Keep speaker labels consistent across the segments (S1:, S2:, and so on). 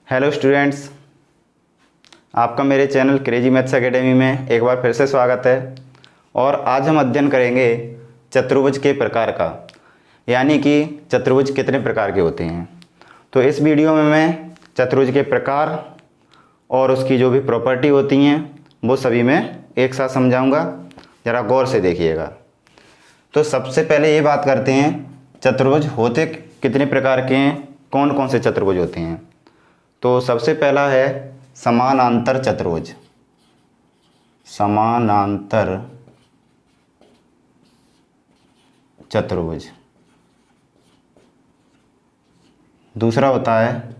S1: Hello students, आपका मेरे channel crazy maths academy में एक बार फिर से स्वागत है। और आज हम अध्ययन करेंगे चतुर्भुज के प्रकार का, यानी कि चतुर्भुज कितने प्रकार के होते हैं। तो इस वीडियो में मैं चतुर्भुज के प्रकार और उसकी जो भी प्रॉपर्टी होती हैं वो सभी मैं एक साथ समझाऊंगा। ज़रा गौर से देखिएगा। तो सबसे पहले ये बात करते हैं, चतुर्भुज होते कितने प्रकार के हैं, कौन कौन से चतुर्भुज होते हैं। तो सबसे पहला है समानांतर चतुर्भुज। समानांतर चतुर्भुज। दूसरा होता है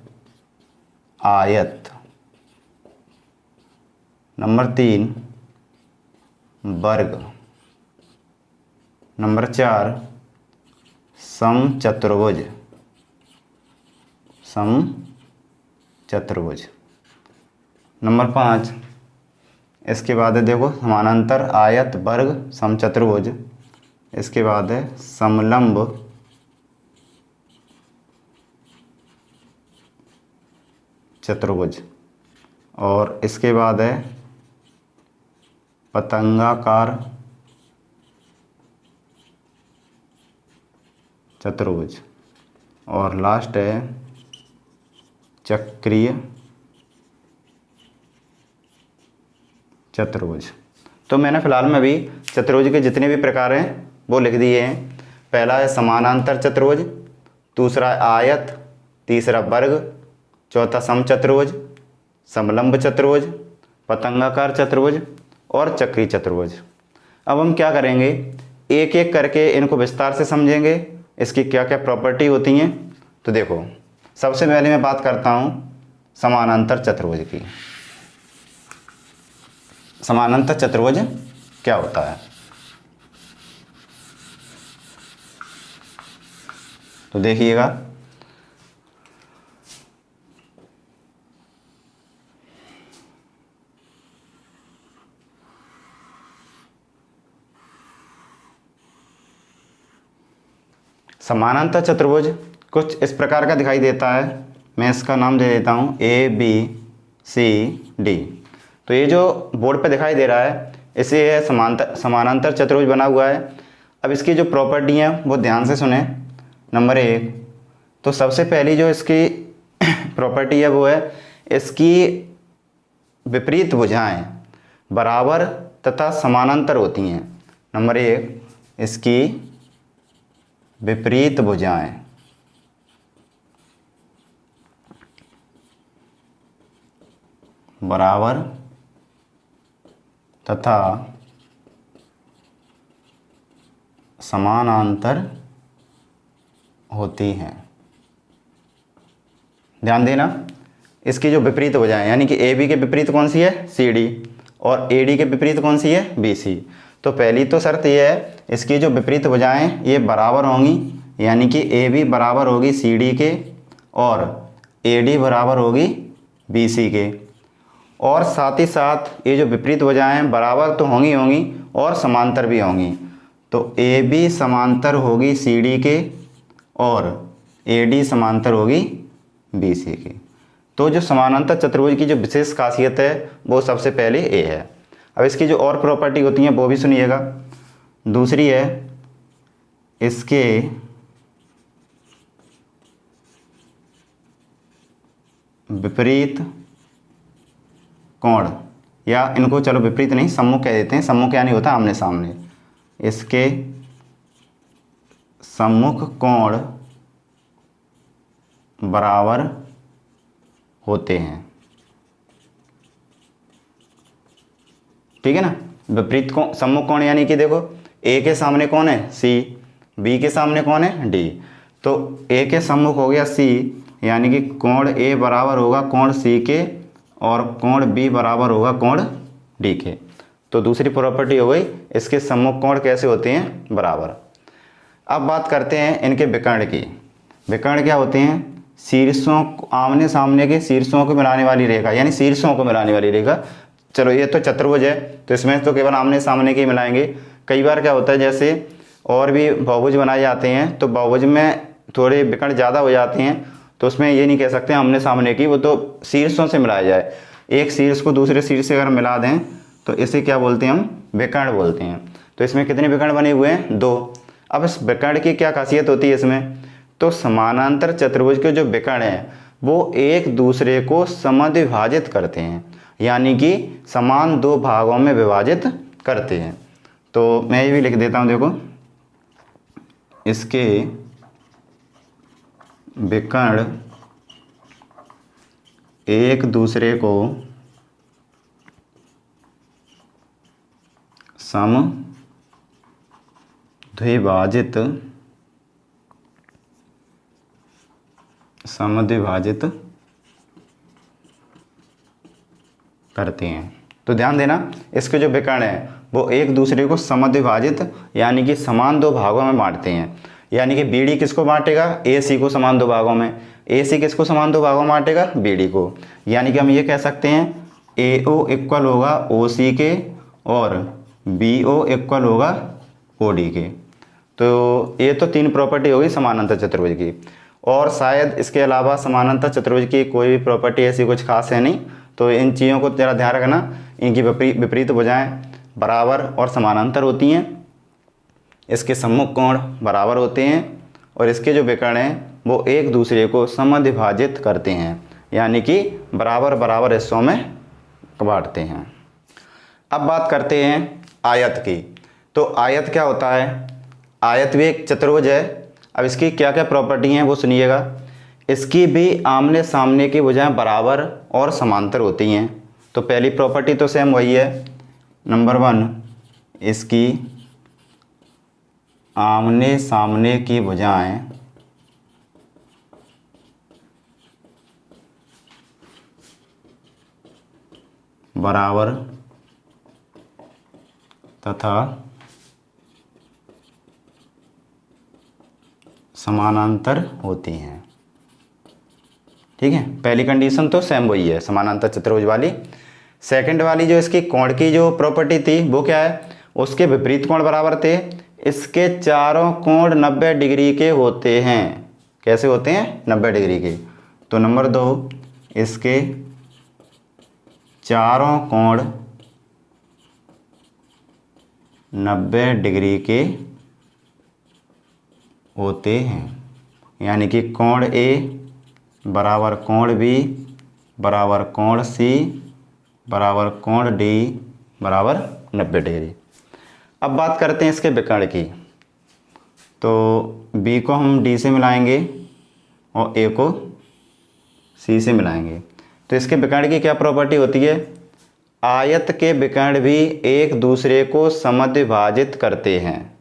S1: आयत। नंबर 3 वर्ग। नंबर 4 समचतुर्भुज। समचतुर्भुज। नंबर 5 इसके बाद है, देखो, समानांतर, आयत, वर्ग, समचतुर्भुज। इसके बाद है समलंब चतुर्भुज। और इसके बाद है पतंगाकार चतुर्भुज। और लास्ट है चक्रीय चतुर्भुज। तो मैंने फिलहाल में अभी चतुर्भुज के जितने भी प्रकार हैं वो लिख दिए हैं। पहला है समानांतर चतुर्भुज, दूसरा है आयत, तीसरा वर्ग, चौथा समचतुर्भुज, समलंब चतुर्भुज, पतंगाकार चतुर्भुज और चक्रीय चतुर्भुज। अब हम क्या करेंगे, एक एक करके इनको विस्तार से समझेंगे, इसकी क्या क्या प्रॉपर्टी होती हैं। तो देखो, सबसे पहले मैं बात करता हूँ समानांतर चतुर्भुज की। समानांतर चतुर्भुज क्या होता है, तो देखिएगा। समानांतर चतुर्भुज कुछ इस प्रकार का दिखाई देता है। मैं इसका नाम दे देता हूँ ABCD। तो ये जो बोर्ड पे दिखाई दे रहा है, इसे है समानांतर चतुर्भुज बना हुआ है। अब इसकी जो प्रॉपर्टी हैं वो ध्यान से सुने। नंबर 1, तो सबसे पहली जो इसकी प्रॉपर्टी है वो है इसकी विपरीत भुजाएं बराबर तथा समानांतर होती हैं। नंबर 1, इसकी विपरीत भुजाएं बराबर तथा समानांतर होती हैं। ध्यान देना, इसकी जो विपरीत भुजाएं, यानी कि AB के विपरीत कौन सी है, CD, और AD के विपरीत कौन सी है, BC। तो पहली तो शर्त यह है, इसकी जो विपरीत भुजाएं ये बराबर होंगी, यानी कि AB बराबर होगी CD के और AD बराबर होगी BC के। और साथ ही साथ ये जो विपरीत भुजाएं बराबर तो होंगी और समांतर भी होंगी। तो AB समांतर होगी CD के और AD समांतर होगी BC के। तो जो समानांतर चतुर्भुज की जो विशेष खासियत है वो सबसे पहले ये है। अब इसकी जो और प्रॉपर्टी होती हैं वो भी सुनिएगा। दूसरी है इसके विपरीत कोण, या इनको चलो विपरीत नहीं, सम्मुख कह देते हैं। सम्मुख यानी होता है आमने सामने। इसके सम्मुख कोण बराबर होते हैं। ठीक है ना। विपरीत कोण, सम्मुख कोण, यानी कि देखो, A के सामने कौन है, C, B के सामने कौन है, D। तो A के सम्मुख हो गया C, यानी कि कोण A बराबर होगा कोण C के और कोण B बराबर होगा कोण D के। तो दूसरी प्रॉपर्टी हो गई, इसके सम्मुख कोण कैसे होते हैं, बराबर। अब बात करते हैं इनके विकर्ण की। विकर्ण क्या होते हैं, शीर्षों, आमने सामने के शीर्षों को मिलाने वाली रेखा, यानी शीर्षों को मिलाने वाली रेखा। चलो, ये तो चतुर्भुज है तो इसमें तो केवल आमने सामने के ही मिलाएंगे। कई बार क्या होता है, जैसे और भी बहुभुज बनाए जाते हैं तो बहुभुज में थोड़े विकर्ण ज़्यादा हो जाते हैं, तो उसमें ये नहीं कह सकते आमने सामने की, वो तो शीर्षों से मिलाया जाए। एक शीर्ष को दूसरे शीर्ष से अगर मिला दें तो इसे क्या बोलते हैं हम, विकर्ण बोलते हैं। तो इसमें कितने विकर्ण बने हुए हैं, 2। अब इस विकर्ण की क्या खासियत होती है इसमें, तो समानांतर चतुर्भुज के जो विकर्ण हैं वो एक दूसरे को समद्विभाजित करते हैं, यानी कि समान 2 भागों में विभाजित करते हैं। तो मैं ये भी लिख देता हूँ, देखो इसके विकर्ण एक दूसरे को समद्विभाजित करते हैं। तो ध्यान देना, इसके जो विकर्ण हैं वो एक दूसरे को समद्विभाजित यानी कि समान 2 भागों में बांटते हैं। यानी कि बीडी किसको बांटेगा, AC को समान 2 भागों में, AC किसको समान 2 भागों में बांटेगा, BD को। यानी कि हम ये कह सकते हैं AO इक्वल होगा OC के और BO इक्वल होगा OD के। तो ये तो 3 प्रॉपर्टी होगी समानांतर चतुर्भुज की, और शायद इसके अलावा समानांतर चतुर्भुज की कोई भी प्रॉपर्टी ऐसी कुछ खास है नहीं। तो इन चीज़ों को ज़रा ध्यान रखना, इनकी विपरीत भुजाएं बराबर और समानांतर होती हैं, इसके सम्मुख कोण बराबर होते हैं, और इसके जो विकर्ण हैं वो एक दूसरे को समद्विभाजित करते हैं, यानी कि बराबर बराबर हिस्सों में बांटते हैं। अब बात करते हैं आयत की। तो आयत क्या होता है, आयत भी एक चतुर्भुज है। अब इसकी क्या क्या प्रॉपर्टी हैं वो सुनिएगा। इसकी भी आमने सामने की भुजाएं बराबर और समांतर होती हैं। तो पहली प्रॉपर्टी तो सेम वही है, नंबर 1, इसकी आमने सामने की भुजाएं बराबर तथा समानांतर होती हैं। ठीक है, पहली कंडीशन तो सेम वही है समानांतर चतुर्भुज वाली। सेकंड वाली जो इसकी कोण की जो प्रॉपर्टी थी वो क्या है, उसके विपरीत कोण बराबर थे। इसके चारों कोण 90 डिग्री के होते हैं। कैसे होते हैं, 90 डिग्री के। तो नंबर 2, इसके चारों कोण 90 डिग्री के होते हैं, यानी कि कोण A बराबर कोण B बराबर कोण C बराबर कोण D बराबर 90 डिग्री। अब बात करते हैं इसके विकर्ण की। तो B को हम D से मिलाएंगे और A को C से मिलाएंगे। तो इसके विकर्ण की क्या प्रॉपर्टी होती है, आयत के विकर्ण भी एक दूसरे को समद्विभाजित करते हैं।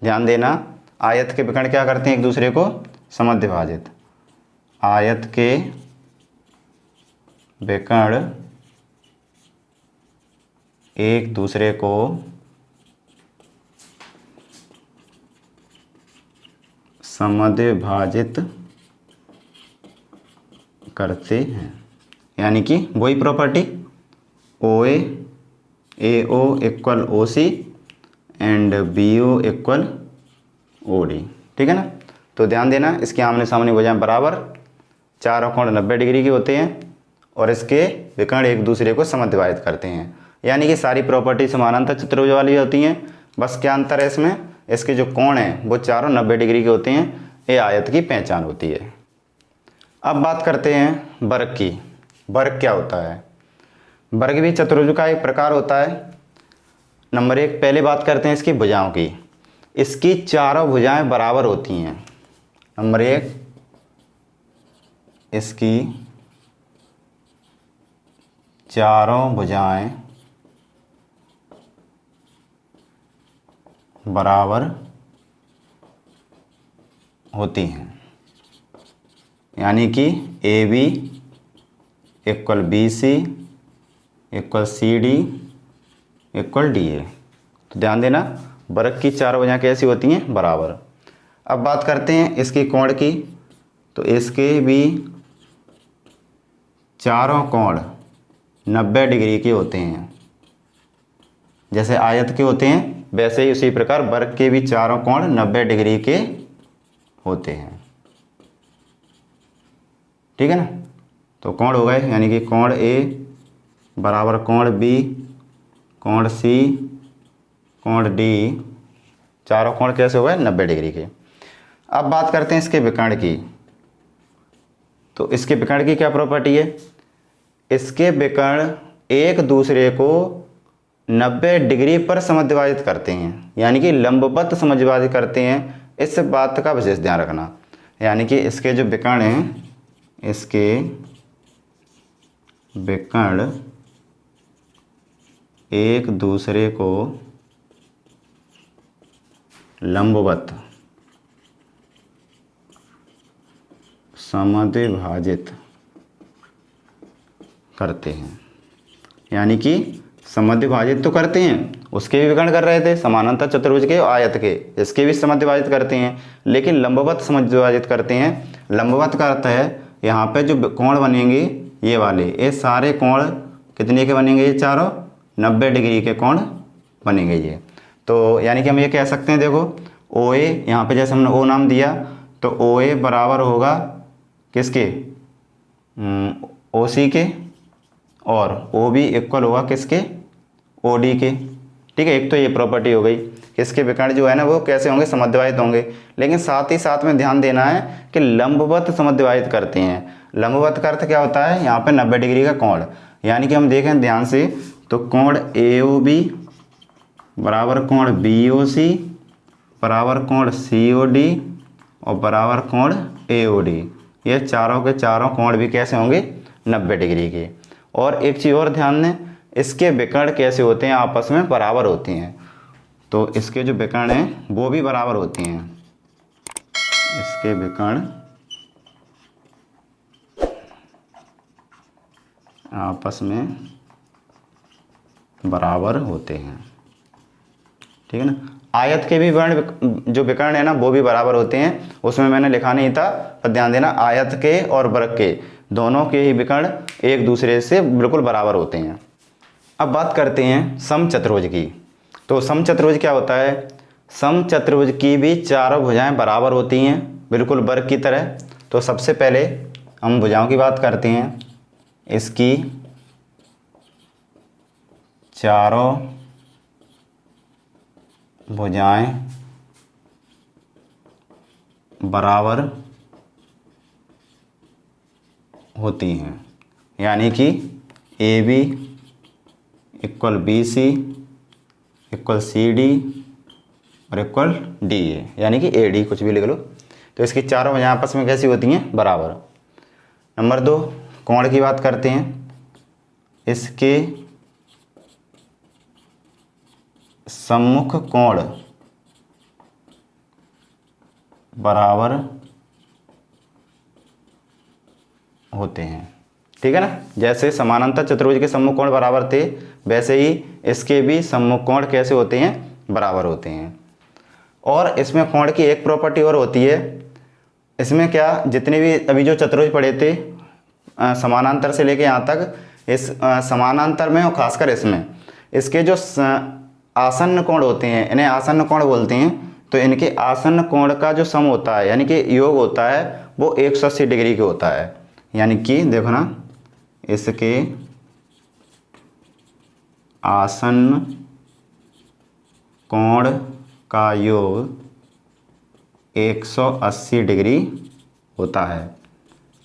S1: ध्यान देना, आयत के विकर्ण क्या करते हैं, एक दूसरे को समद्विभाजित। आयत के विकर्ण एक दूसरे को समद्विभाजित करते हैं, यानी कि वही property OA AO equal OC and BO equal OD। ठीक है ना। तो ध्यान देना, इसके आमने सामने भुजाएं बराबर, चारों कोण 90 डिग्री के होते हैं और इसके विकर्ण एक दूसरे को समद्विभाजित करते हैं। यानी कि सारी प्रॉपर्टी समानांतर चतुर्भुज वाली होती हैं। बस क्या अंतर है इसमें, इसके जो कोण हैं वो चारों 90 डिग्री के होते हैं। ये आयत की पहचान होती है। अब बात करते हैं वर्ग की। वर्ग क्या होता है, वर्ग भी चतुर्भुज का एक प्रकार होता है। नंबर 1, पहले बात करते हैं इसकी भुजाओं की। इसकी चारों भुजाएं बराबर होती हैं। नंबर 1, इसकी चारों भुजाएं बराबर होती हैं, यानी कि AB equal BC equal CD equal DA। तो ध्यान देना, वर्ग की चारों भुजाएं कैसी होती हैं, बराबर। अब बात करते हैं इसकी कोण की। तो इसके भी चारों कोण 90 डिग्री के होते हैं। जैसे आयत के होते हैं वैसे ही उसी प्रकार वर्ग के भी चारों कोण 90 डिग्री के होते हैं। ठीक है ना। तो कोण हो गए, यानी कि कोण ए बराबर कोण बी, कोण सी, कोण डी, चारों कोण कैसे हो गए 90 डिग्री के। अब बात करते हैं इसके विकर्ण की। तो इसके विकर्ण की क्या प्रॉपर्टी है, इसके विकर्ण एक दूसरे को 90 डिग्री पर समद्विभाजित करते हैं, यानी कि लंबवत समद्विभाजित करते हैं। इस बात का विशेष ध्यान रखना, यानी कि इसके जो विकर्ण हैं, इसके विकर्ण एक दूसरे को लंबवत समद्विभाजित करते हैं, यानी कि समद्विभाजित तो करते हैं, उसके भी विकर्ण कर रहे थे समानांतर चतुर्भुज के आयत के, इसके भी समद्विभाजित करते हैं, लेकिन लंबवत समद्विभाजित करते हैं। लंबवत का अर्थ है यहाँ पे जो कोण बनेंगे ये वाले, ये सारे कोण कितने के बनेंगे, ये चारों 90 डिग्री के कोण बनेंगे ये। तो यानी कि हम ये कह सकते हैं, देखो ओ ए, यहाँ पे जैसे हमने ओ नाम दिया, तो ओ ए बराबर होगा किसके, ओ सी के, और ओ बी इक्वल होगा किसके, ओ डी के। ठीक है, एक तो ये प्रॉपर्टी हो गई, इसके विकर्ण जो है ना वो कैसे होंगे, समद्विभाजित होंगे। लेकिन साथ ही साथ में ध्यान देना है कि लंबवत समद्विभाजित करते हैं। लंबवत का अर्थ क्या होता है, यहाँ पे 90 डिग्री का कोण, यानी कि हम देखें ध्यान से, तो कोण ए ओ बी बराबर कोण बी ओ सी बराबर कोण सी ओ डी और बराबर कोण ए ओ डी, ये चारों के चारों कोण भी कैसे होंगे 90 डिग्री के। और एक चीज़ और ध्यान दें, इसके विकर्ण कैसे होते हैं, आपस में बराबर होते हैं। तो इसके जो विकर्ण हैं वो भी बराबर होते हैं, इसके विकर्ण आपस में बराबर होते हैं। ठीक है ना। आयत के भी वर्ण जो विकर्ण है ना वो भी बराबर होते हैं, उसमें मैंने लिखा नहीं था, पर ध्यान देना, आयत के और वृत्त के दोनों के ही विकर्ण एक दूसरे से बिल्कुल बराबर होते हैं। अब बात करते हैं समचतुर्भुज की। तो समचतुर्भुज क्या होता है, समचतुर्भुज की भी चारों भुजाएं बराबर होती हैं, बिल्कुल वर्ग की तरह। तो सबसे पहले हम भुजाओं की बात करते हैं, इसकी चारों भुजाएं बराबर होती हैं, यानी कि A B equal B C equal C D और इक्वल डी ए, यानी कि ए डी कुछ भी लिख लो। तो इसकी चारों भुजाएं आपस में कैसी होती हैं, बराबर। नंबर 2, कोण की बात करते हैं, इसके सम्मुख कोण बराबर होते हैं। ठीक है ना, जैसे समानांतर चतुर्भुज के सम्मुख कोण बराबर थे, वैसे ही इसके भी सम्मुख कोण कैसे होते हैं, बराबर होते हैं। और इसमें कोण की एक प्रॉपर्टी और होती है, इसमें क्या, जितने भी अभी जो चतुर्भुज पढ़े थे समानांतर से लेके यहाँ तक, इस समानांतर में और खासकर इसमें इसके जो आसन्न कोण होते हैं, इन्हें आसन्न कोण बोलते हैं। तो इनके आसन्न कोण का जो सम होता है, यानी कि योग होता है, वो 180 डिग्री के होता है। यानी कि देखो ना, इसके आसन्न कोण का योग 180 डिग्री होता है।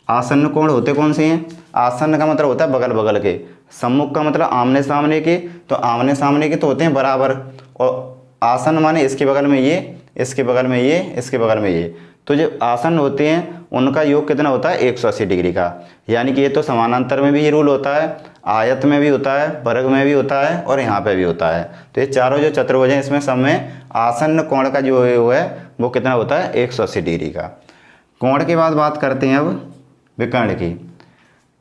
S1: आसन्न कोण होते कौन से हैं, आसन्न का मतलब होता है बगल बगल के, सम्मुख का मतलब आमने सामने के, तो आमने सामने के तो होते हैं बराबर, और आसन्न माने इसके बगल में ये, इसके बगल में ये, इसके बगल में ये। तो जो आसन्न होते हैं उनका योग कितना होता है, 180 डिग्री का। यानी कि ये तो समानांतर में भी ये रूल होता है, आयत में भी होता है, वर्ग में भी होता है, और यहाँ पे भी होता है। तो ये चारों जो चतुर्भुज हैं इसमें सब में आसन्न कोण का जो है वो कितना होता है, 180 डिग्री का। कोण के बाद बात करते हैं अब विकर्ण की।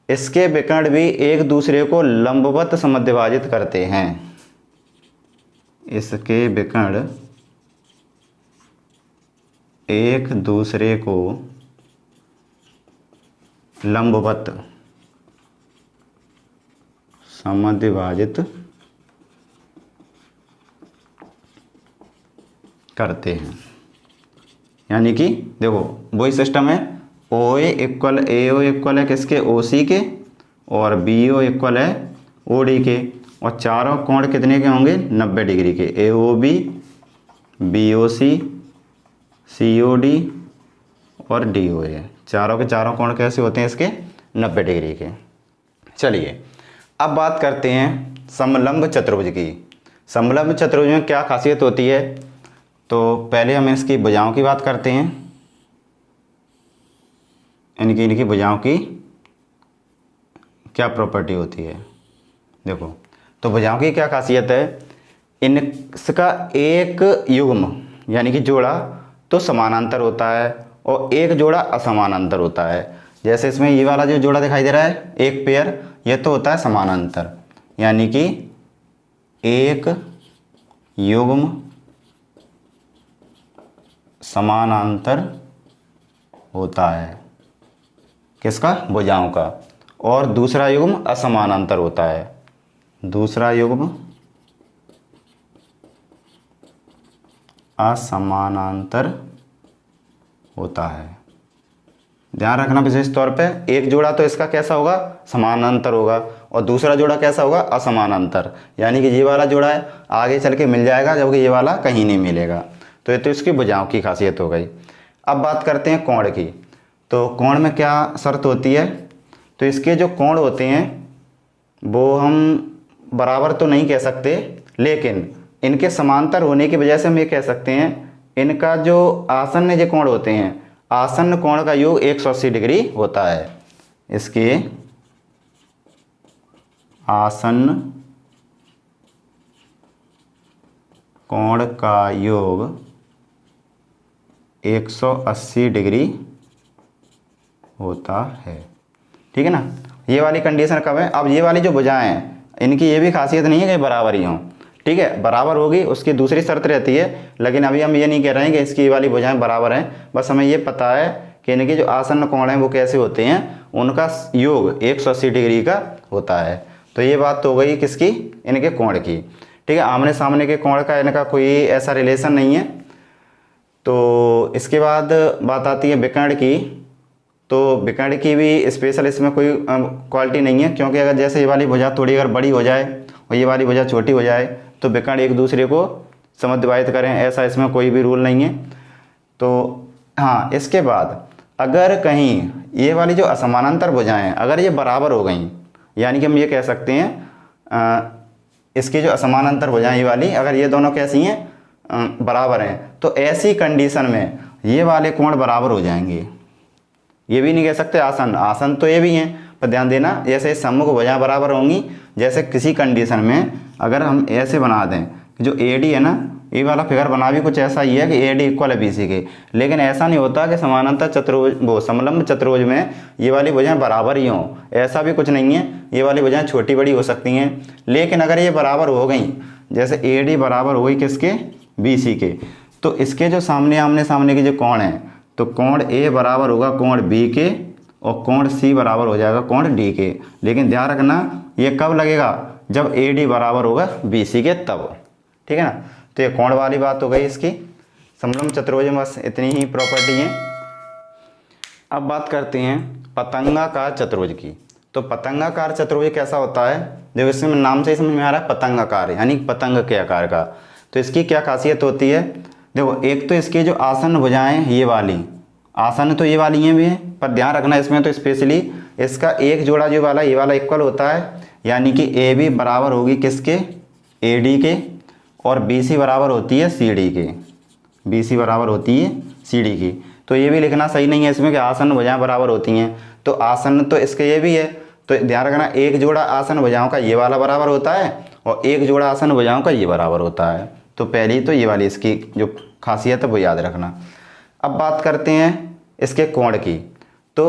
S1: इसके विकर्ण भी एक दूसरे को लंबवत समद्विभाजित करते हैं। इसके विकर्ण एक दूसरे को लंबवत समद्विभाजित करते हैं। यानी कि देखो वही सिस्टम है, ओ इक्वल ए ओ इक्वल है किसके, ओ सी के, और बी ओ इक्वल है ओ डी के, और चारों कोण कितने के होंगे, 90 डिग्री के, ए ओ बी, बी ओ सी, सी ओ डी और डी ओ ए, चारों के चारों कोण कैसे होते हैं इसके, 90 डिग्री के। चलिए अब बात करते हैं समलंब चतुर्भुज की। समलंब चतुर्भुज में क्या खासियत होती है, तो पहले हम इसकी भुजाओं की बात करते हैं, इनकी भुजाओं की क्या प्रॉपर्टी होती है। देखो तो भुजाओं की क्या खासियत है, इनका एक युग्म यानी कि जोड़ा तो समानांतर होता है और एक जोड़ा असमानांतर होता है। जैसे इसमें ये वाला जो जोड़ा दिखाई दे रहा है, एक पेयर, ये तो होता है समानांतर, यानी कि एक युग्म समानांतर होता है किसका, भुजाओं का, और दूसरा युग्म असमानांतर होता है, दूसरा युग्म असमानांतर होता है। ध्यान रखना विशेष तौर पे, एक जोड़ा तो इसका कैसा होगा, समानांतर होगा, और दूसरा जोड़ा कैसा होगा, असमानांतर, यानी कि ये वाला जोड़ा है आगे चल के मिल जाएगा जबकि ये वाला कहीं नहीं मिलेगा। तो ये तो इसकी भुजाओं की खासियत हो गई। अब बात करते हैं कोण की। तो कोण में क्या शर्त होती है, तो इसके जो कोण होते हैं वो हम बराबर तो नहीं कह सकते, लेकिन इनके समांतर होने की वजह से हम ये कह सकते हैं इनका जो आसन्न जो कोण होते हैं, आसन्न कोण का योग 180 डिग्री होता है। इसके आसन्न कोण का योग 180 डिग्री होता है, ठीक है ना। ये वाली कंडीशन कब है, अब ये वाली जो भुजाएं हैं इनकी ये भी खासियत नहीं है कि बराबर ही हों, ठीक है, बराबर होगी उसकी दूसरी शर्त रहती है, लेकिन अभी हम ये नहीं कह रहे हैं कि इसकी ये वाली भुजाएं बराबर हैं, बस हमें ये पता है कि इनके जो आसन्न कोण हैं वो कैसे होते हैं, उनका योग 180 डिग्री का होता है। तो ये बात तो हो गई किसकी, इनके कोण की, ठीक है। आमने सामने के कोण का इनका कोई ऐसा रिलेशन नहीं है। तो इसके बाद बात आती है विकर्ण की। तो विकर्ण की भी स्पेशल इसमें कोई क्वालिटी नहीं है, क्योंकि अगर जैसे ये वाली भुजा थोड़ी अगर बड़ी हो जाए और ये वाली भुजा छोटी हो जाए तो विकर्ण एक दूसरे को समद्विभाजित करें, ऐसा इसमें कोई भी रूल नहीं है। तो हाँ, इसके बाद अगर कहीं ये वाली जो असमानांतर भुजाएं अगर ये बराबर हो गई, यानी कि हम ये कह सकते हैं इसकी जो असमानांतर भुजाएं ये वाली अगर ये दोनों कैसी हैं, बराबर हैं, तो ऐसी कंडीशन में ये वाले कोण बराबर हो जाएंगे। ये भी नहीं कह सकते आसन, आसन तो ये भी हैं, पर ध्यान देना जैसे सम्मुख भुजाएं बराबर होंगी, जैसे किसी कंडीशन में अगर हम ऐसे बना दें कि जो ए डी है ना, ये वाला फिगर बना भी कुछ ऐसा ही है कि ए डी इक्वल है बी सी के, लेकिन ऐसा नहीं होता कि समानांतर चतुर्भुज वो समलंब चतुर्भुज में ये वाली भुजाएं बराबर ही हों, ऐसा भी कुछ नहीं है। ये वाली भुजाएं छोटी बड़ी हो सकती हैं, लेकिन अगर ये बराबर हो गई, जैसे ए डी बराबर हो गई किसके, बी सी के, तो इसके जो सामने आमने सामने के जो कोण हैं, तो कोण ए बराबर होगा कोण बी के और कोण सी बराबर हो जाएगा कोण डी के। लेकिन ध्यान रखना ये कब लगेगा, जब ए डी बराबर होगा बी सी के तब, ठीक है ना। तो ये कोण वाली बात हो गई इसकी। समलंब चतुर्भुज में बस इतनी ही प्रॉपर्टी है। अब बात करते हैं पतंगाकार चतुर्भुज की। तो पतंगाकार चतुर्भुज कैसा होता है, देखो इसमें नाम से ही समझ में आ रहा है पतंगाकार, यानी पतंग के आकार का। तो इसकी क्या खासियत होती है, देखो एक तो इसकी जो आसन्न भुजाएं ये वाली, आसन्न तो ये वाली हैं भी हैं, पर ध्यान रखना इसमें तो स्पेशली इसका एक जोड़ा जो वाला ये वाला इक्वल होता है, यानी कि ए बी बराबर होगी किसके, ए डी के, और बी सी बराबर होती है सी डी के, बी सी बराबर होती है सी डी की। तो ये भी लिखना सही नहीं है इसमें कि आसन्न भुजाएं बराबर होती हैं, तो आसन्न तो इसके ये भी है, तो ध्यान रखना एक जोड़ा आसन्न भुजाओं का ये वाला बराबर होता है और एक जोड़ा आसन्न भुजाओं का ये बराबर होता है। तो पहली तो ये वाली इसकी जो खासियत है वो याद रखना। अब बात करते हैं इसके कोण की। तो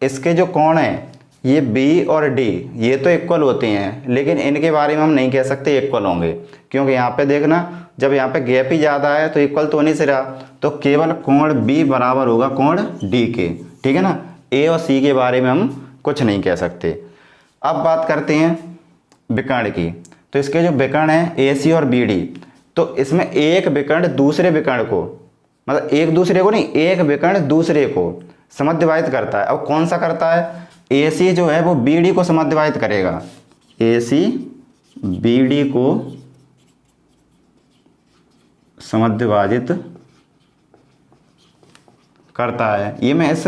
S1: इसके जो कोण हैं ये बी और डी ये तो इक्वल होते हैं, लेकिन इनके बारे में हम नहीं कह सकते इक्वल होंगे, क्योंकि यहाँ पे देखना जब यहाँ पे गैप ही ज़्यादा है तो इक्वल तो नहीं से रहा, तो केवल कोण बी बराबर होगा कोण डी के, ठीक है ना। ए और सी के बारे में हम कुछ नहीं कह सकते। अब बात करते हैं विकर्ण की। तो इसके जो विकर्ण हैं ए सी और बी डी, तो इसमें एक विकर्ण दूसरे विकर्ण को मतलब एक दूसरे को नहीं, एक विकर्ण दूसरे को समद्विभाजित करता है। अब कौन सा करता है? AC जो है वो BD को समद्विभाजित करेगा, AC BD को समद्विभाजित करता है। ये मैं इस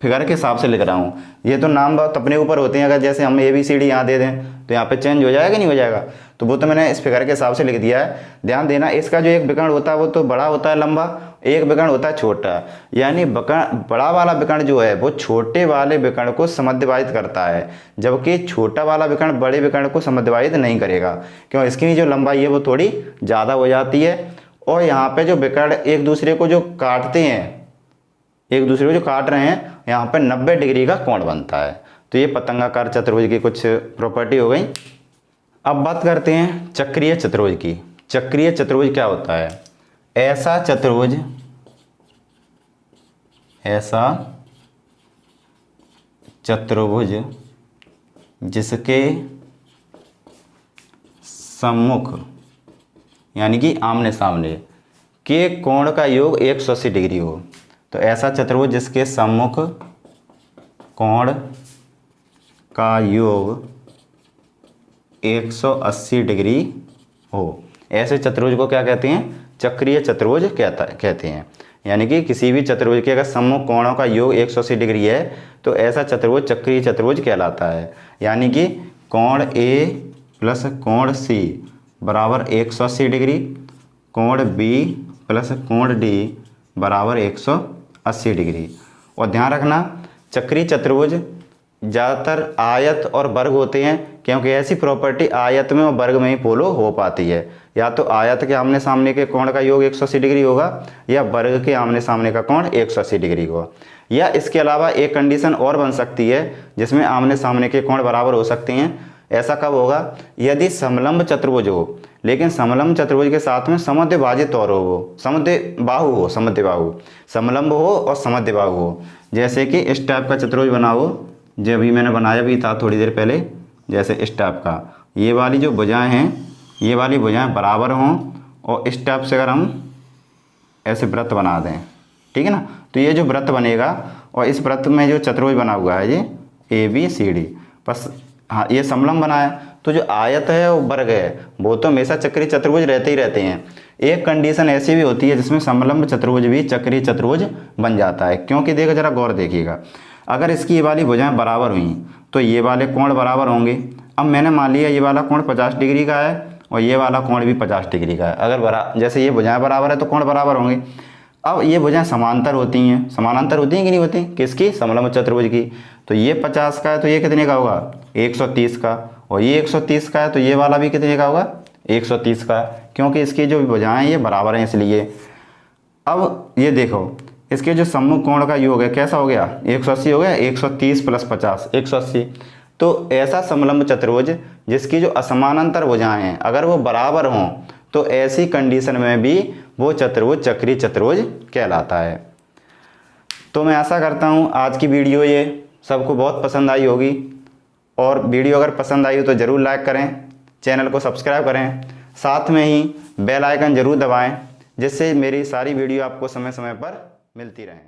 S1: फिगर के हिसाब से लिख रहा हूँ। ये तो नाम बहुत अपने ऊपर होते हैं, अगर जैसे हम ABCD यहाँ दे दें तो यहाँ पे चेंज हो जाएगा, नहीं हो जाएगा? तो वो तो मैंने इस फिगर के हिसाब से लिख दिया है। ध्यान देना, इसका जो एक विकर्ण होता है वो तो बड़ा होता है लंबा, एक विकर्ण होता है छोटा। यानी बड़ा वाला विकर्ण जो है वो छोटे वाले विकर्ण को समद्विभाजित करता है, जबकि छोटा वाला विकर्ण बड़े विकर्ण को समद्विभाजित नहीं करेगा। क्यों? इसकी जो लंबाई है वो थोड़ी ज़्यादा हो जाती है। और यहाँ पे जो विकर्ण एक दूसरे को जो काटते हैं, एक दूसरे को जो काट रहे हैं, यहाँ पे 90 डिग्री का कोण बनता है। तो ये पतंगाकार चतुर्भुज की कुछ प्रॉपर्टी हो गई। अब बात करते हैं चक्रीय चतुर्भुज की। चक्रीय चतुर्भुज क्या होता है? ऐसा चतुर्भुज जिसके सम्मुख यानी कि आमने सामने के कोण का योग 180 डिग्री हो। तो ऐसा चतुर्भुज जिसके सम्मुख कोण का योग 180 डिग्री हो, ऐसे चतुर्भुज को क्या कहते हैं? चक्रीय चतुर्भुज कहते हैं। यानी कि किसी भी चतुर्भुज के अगर सम्मुख कोणों का योग 180 डिग्री है तो ऐसा चतुर्भुज चक्रीय चतुर्भुज कहलाता है। यानी कि कोण A प्लस कोण C बराबर 180 डिग्री, कोण B प्लस कोण D बराबर 180 डिग्री। और ध्यान रखना, चक्रीय चतुर्भुज ज़्यादातर आयत और वर्ग होते हैं, क्योंकि ऐसी प्रॉपर्टी आयत में और वर्ग में ही फॉलो हो पाती है। या तो आयत के आमने सामने के कोण का योग 180 डिग्री होगा, या वर्ग के आमने सामने का कोण 180 डिग्री होगा। या इसके अलावा एक कंडीशन और बन सकती है जिसमें आमने सामने के कोण बराबर हो सकते हैं। ऐसा कब होगा? यदि समलंब चतुर्भुज हो, लेकिन समलंब चतुर्भुज के साथ में समद्विभाजित और हो, समद्विबाहु हो, समलंब हो और समद्विबाहु हो। जैसे कि इस टाइप का चतुर्भुज बना हो, जो अभी मैंने बनाया भी था थोड़ी देर पहले, जैसे इस टाइप का। ये वाली जो भुजाएं हैं, ये वाली भुजाएं बराबर हों, और इस टाइप से अगर हम ऐसे वृत्त बना दें, ठीक है ना, तो ये जो वृत्त बनेगा और इस वृत्त में जो चतुर्भुज बना हुआ है ये ABCD, बस हाँ ये समलंब बना है। तो जो आयत है वो वर्ग है, वो तो हमेशा चक्रीय चतुर्भुज रहते ही रहते हैं। एक कंडीशन ऐसी भी होती है जिसमें समलंब चतुर्भुज भी चक्रीय चतुर्भुज बन जाता है। क्योंकि देखो जरा गौर देखिएगा, अगर इसकी ये वाली भुजाएं बराबर हुई तो ये वाले कोण बराबर होंगे। अब मैंने मान लिया ये वाला कोण 50 डिग्री का है और ये वाला कोण भी 50 डिग्री का है। अगर जैसे ये भुजाएं बराबर है तो कोण बराबर होंगे। अब ये भुजाएं समांतर होती हैं, समानांतर होती हैं कि नहीं होती? किसकी? समलंब चतुर्भुज की। तो ये 50 का है तो ये कितने का होगा? 130 का। और ये 130 का है तो ये वाला भी कितने का होगा? 130 का, क्योंकि इसकी जो भुजाएं ये बराबर हैं इसलिए। अब ये देखो, इसके जो सम्मुख कोण का योग है कैसा हो गया? 180 हो गया, 130 प्लस 50 180। तो ऐसा समलंब चतुर्भुज जिसकी जो असमानांतर भुजाएं हैं अगर वो बराबर हों तो ऐसी कंडीशन में भी वो चतुर्भुज चक्रीय चतुर्भुज कहलाता है। तो मैं आशा करता हूँ आज की वीडियो ये सबको बहुत पसंद आई होगी, और वीडियो अगर पसंद आई हो तो ज़रूर लाइक करें, चैनल को सब्सक्राइब करें, साथ में ही बेल आइकन ज़रूर दबाएं, जिससे मेरी सारी वीडियो आपको समय समय पर मिलती रहें।